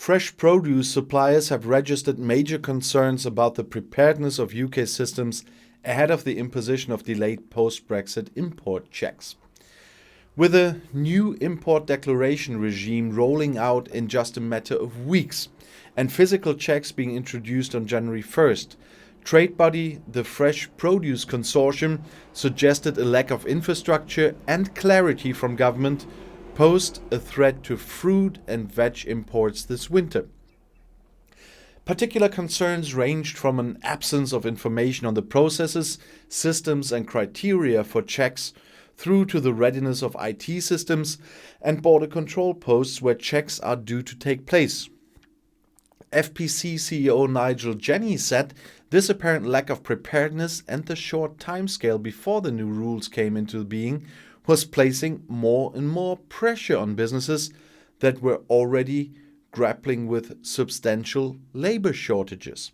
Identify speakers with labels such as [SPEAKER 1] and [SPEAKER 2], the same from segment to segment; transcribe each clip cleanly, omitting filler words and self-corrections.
[SPEAKER 1] Fresh produce suppliers have registered major concerns about the preparedness of UK systems ahead of the imposition of delayed post-Brexit import checks. With a new import declaration regime rolling out in just a matter of weeks and physical checks being introduced on January 1st, trade body the Fresh Produce Consortium suggested a lack of infrastructure and clarity from government posed a threat to fruit and veg imports this winter. Particular concerns ranged from an absence of information on the processes, systems and criteria for checks through to the readiness of IT systems and border control posts where checks are due to take place. FPC CEO Nigel Jenney said this apparent lack of preparedness and the short timescale before the new rules came into being was placing more and more pressure on businesses that were already grappling with substantial labor shortages.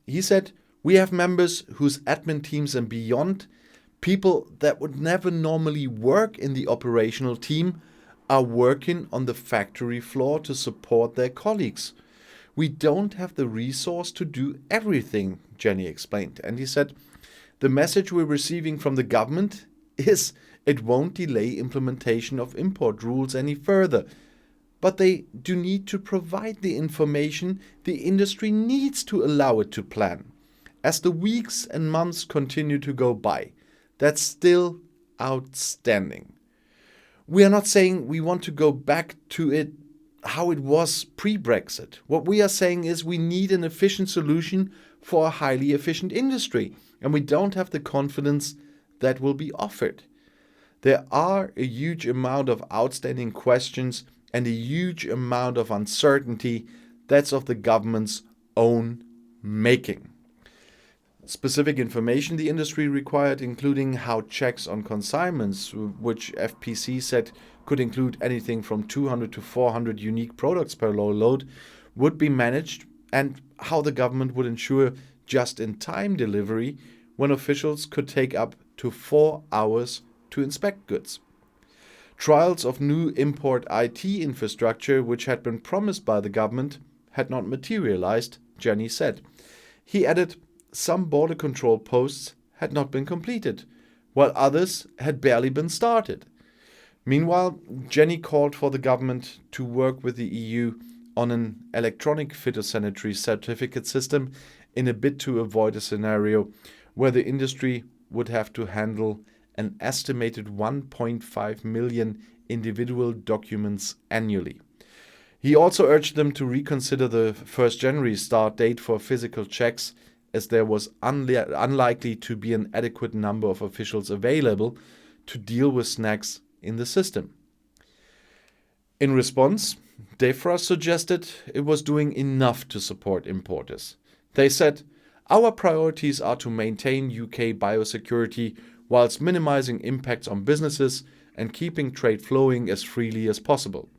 [SPEAKER 1] He said, "We have members whose admin teams and beyond, people that would never normally work in the operational team, are working on the factory floor to support their colleagues. We don't have the resource to do everything," Jenny explained. And he said, "The message we're receiving from the government is it won't delay implementation of import rules any further. But they do need to provide the information the industry needs to allow it to plan. As the weeks and months continue to go by, that's still outstanding. We are not saying we want to go back to it how it was pre-Brexit. What we are saying is we need an efficient solution for a highly efficient industry, and we don't have the confidence that will be offered. There are a huge amount of outstanding questions and a huge amount of uncertainty that's of the government's own making. Specific information the industry required, including how checks on consignments, which FPC said could include anything from 200 to 400 unique products per load, would be managed, and how the government would ensure just-in-time delivery when officials could take up to 4 hours to inspect goods. Trials of new import IT infrastructure, which had been promised by the government, had not materialized, Jenny said. He added, some border control posts had not been completed, while others had barely been started. Meanwhile, Jenny called for the government to work with the EU on an electronic phytosanitary certificate system in a bid to avoid a scenario where the industry would have to handle an estimated 1.5 million individual documents annually. He also urged them to reconsider the 1st January start date for physical checks, as there was unlikely to be an adequate number of officials available to deal with snags in the system. In response, DEFRA suggested it was doing enough to support importers. They said, "Our priorities are to maintain UK biosecurity whilst minimizing impacts on businesses and keeping trade flowing as freely as possible.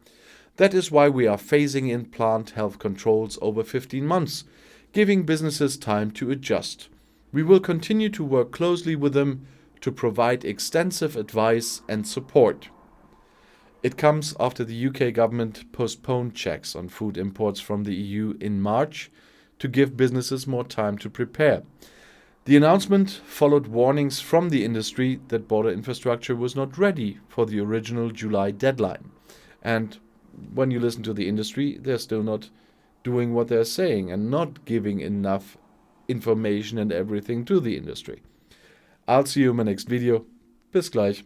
[SPEAKER 1] That is why we are phasing in plant health controls over 15 months, giving businesses time to adjust. We will continue to work closely with them to provide extensive advice and support." It comes after the UK government postponed checks on food imports from the EU in March to give businesses more time to prepare. The announcement followed warnings from the industry that border infrastructure was not ready for the original July deadline. And when you listen to the industry, they're still not doing what they're saying and not giving enough information and everything to the industry. I'll see you in my next video. Bis gleich.